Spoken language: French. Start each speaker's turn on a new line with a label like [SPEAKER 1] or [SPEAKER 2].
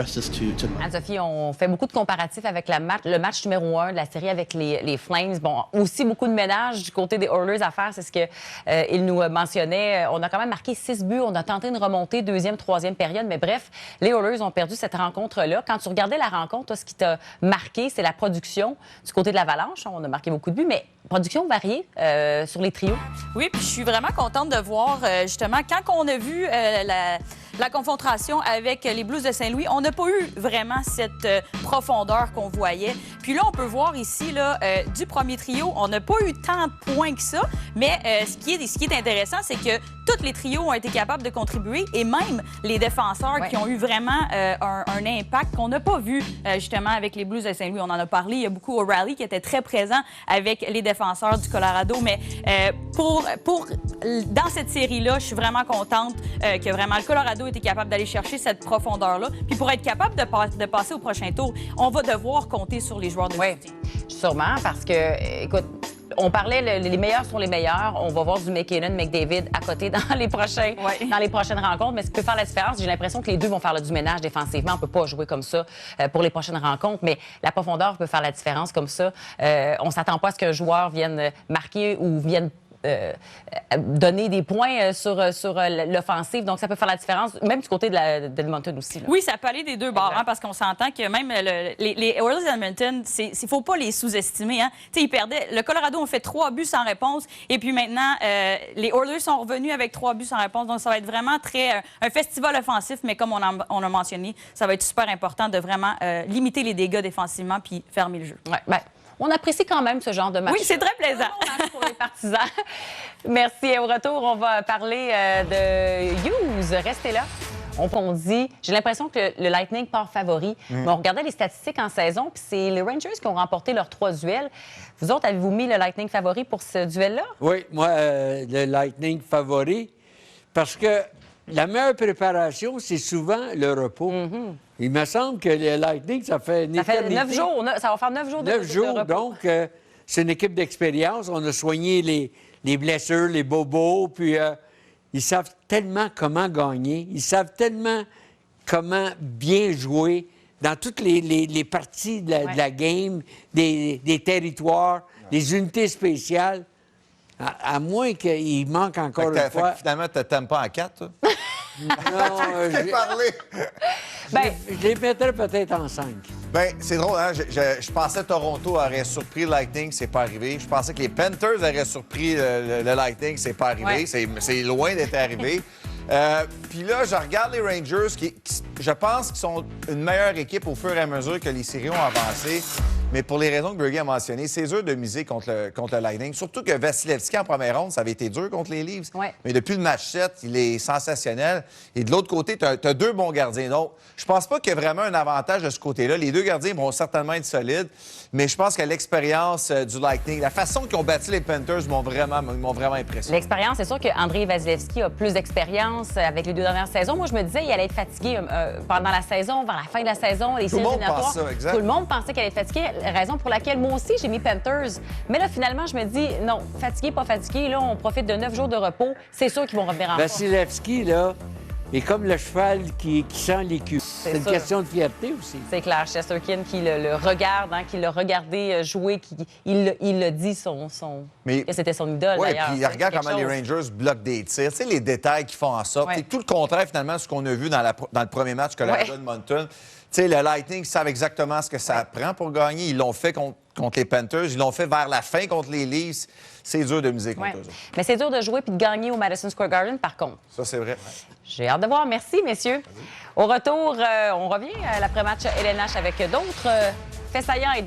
[SPEAKER 1] Anne-Sophie, on fait beaucoup de comparatifs avec le match numéro 1 de la série avec les Flames. Bon, aussi beaucoup de ménage du côté des Oilers à faire, c'est ce qu'il nous mentionnait. On a quand même marqué 6 buts, on a tenté une remontée deuxième, troisième période, mais bref, les Oilers ont perdu cette rencontre-là. Quand tu regardais la rencontre, toi, ce qui t'a marqué, c'est la production du côté de l'Avalanche. On a marqué beaucoup de buts, mais production variée sur les trios.
[SPEAKER 2] Oui, puis je suis vraiment contente de voir, justement, quand on a vu la confrontation avec les Blues de Saint-Louis, on n'a pas eu vraiment cette profondeur qu'on voyait. Puis là, on peut voir ici, là, du premier trio, on n'a pas eu tant de points que ça, mais ce qui est intéressant, c'est que tous les trios ont été capables de contribuer et même les défenseurs qui ont eu vraiment un impact qu'on n'a pas vu, justement, avec les Blues de Saint-Louis. On en a parlé, il y a beaucoup O'Reilly qui était très présent avec les défenseurs du Colorado, mais dans cette série-là, je suis vraiment contente que vraiment le Colorado était capable d'aller chercher cette profondeur-là. Puis pour être capable de passer au prochain tour, on va devoir compter sur les joueurs de soutien.
[SPEAKER 1] Sûrement, parce que, écoute, on parlait, les meilleurs sont les meilleurs. On va voir du McKinnon, McDavid à côté dans les prochaines rencontres. Mais ce qui peut faire la différence, j'ai l'impression que les deux vont faire du ménage défensivement. On ne peut pas jouer comme ça pour les prochaines rencontres. Mais la profondeur peut faire la différence comme ça. On ne s'attend pas à ce qu'un joueur vienne marquer ou vienne donner des points sur l'offensive. Donc, ça peut faire la différence, même du côté d'Edmonton aussi. Là.
[SPEAKER 2] Oui, ça peut aller des deux bords, hein, parce qu'on s'entend que même les Oilers d'Edmonton, il ne faut pas les sous-estimer. Hein. Ils perdaient. Le Colorado ont fait 3 buts sans réponse. Et puis maintenant, les Oilers sont revenus avec 3 buts sans réponse. Donc, ça va être vraiment un festival offensif. Mais comme on a mentionné, ça va être super important de vraiment limiter les dégâts défensivement puis fermer le jeu.
[SPEAKER 1] Ouais, ben, on apprécie quand même ce genre de match.
[SPEAKER 2] Oui, c'est très plaisant.
[SPEAKER 1] Pour les partisans. Merci. Au retour, on va parler de Hughes. Restez là. On dit, j'ai l'impression que le Lightning part favori. Mais on regardait les statistiques en saison, puis c'est les Rangers qui ont remporté leurs 3 duels. Vous autres, avez-vous mis le Lightning favori pour ce duel-là?
[SPEAKER 3] Oui, moi, le Lightning favori, parce que la meilleure préparation, c'est souvent le repos. Il me semble que le Lightning, ça fait
[SPEAKER 1] 9 jours. Ça va faire 9 jours de repos.
[SPEAKER 3] 9 jours, donc c'est une équipe d'expérience. On a soigné les blessures, les bobos, puis ils savent tellement comment gagner. Ils savent tellement comment bien jouer dans toutes les parties de la game, des territoires, des unités spéciales. À moins qu'il manque encore une fois...
[SPEAKER 4] Finalement, tu t'aimes pas à 4, toi?
[SPEAKER 3] Non,
[SPEAKER 4] j'ai parlé.
[SPEAKER 3] Je les mettrais peut-être en 5.
[SPEAKER 4] Bien, c'est drôle, hein? Je pensais que Toronto aurait surpris le Lightning, c'est pas arrivé. Je pensais que les Panthers auraient surpris le Lightning, c'est pas arrivé. C'est loin d'être arrivé. Puis là, je regarde les Rangers, qui je pense qu'ils sont une meilleure équipe au fur et à mesure que les séries ont avancé. Mais pour les raisons que Bergie a mentionnées, c'est dur de miser contre le Lightning. Surtout que Vasilevski, en première ronde, ça avait été dur contre les Leafs.
[SPEAKER 1] Ouais.
[SPEAKER 4] Mais depuis le match 7, il est sensationnel. Et de l'autre côté, tu as 2 bons gardiens. Donc, je pense pas qu'il y ait vraiment un avantage de ce côté-là. Les 2 gardiens vont certainement être solides. Mais je pense que l'expérience du Lightning, la façon qu'ils ont battu les Panthers m'ont vraiment impressionné.
[SPEAKER 1] L'expérience, c'est sûr qu'Andrei Vasilevski a plus d'expérience avec les 2 dernières saisons. Moi, je me disais qu'il allait être fatigué pendant la saison, vers la fin de la saison, les séries éliminatoires. Tout le monde pensait qu'elle allait être fatiguée. Raison pour laquelle moi aussi j'ai mis Panthers. Mais là, finalement, je me dis non, fatigué, pas fatigué. Là, on profite de 9 jours de repos. C'est sûr qu'ils vont revenir en force.
[SPEAKER 3] Vasilevski, là, est comme le cheval qui sent l'écu. C'est une question de fierté aussi.
[SPEAKER 1] C'est clair. Chesterkin qui le regarde, hein, qui l'a regardé jouer, il l'a dit que c'était son idole, d'ailleurs.
[SPEAKER 4] Oui, puis regarde comment les Rangers bloquent des tirs. Tu sais, les détails qui font en sorte. C'est tout le contraire, finalement, de ce qu'on a vu dans le premier match Colorado-Edmonton. Tu sais, le Lightning savent exactement ce que ça prend pour gagner. Ils l'ont fait contre les Panthers. Ils l'ont fait vers la fin contre les Leafs. C'est dur de miser contre eux autres.
[SPEAKER 1] Mais c'est dur de jouer puis de gagner au Madison Square Garden, par contre.
[SPEAKER 4] Ça, c'est vrai.
[SPEAKER 1] J'ai hâte de voir. Merci, messieurs. Au retour, on revient à l'après-match LNH avec d'autres faits saillants et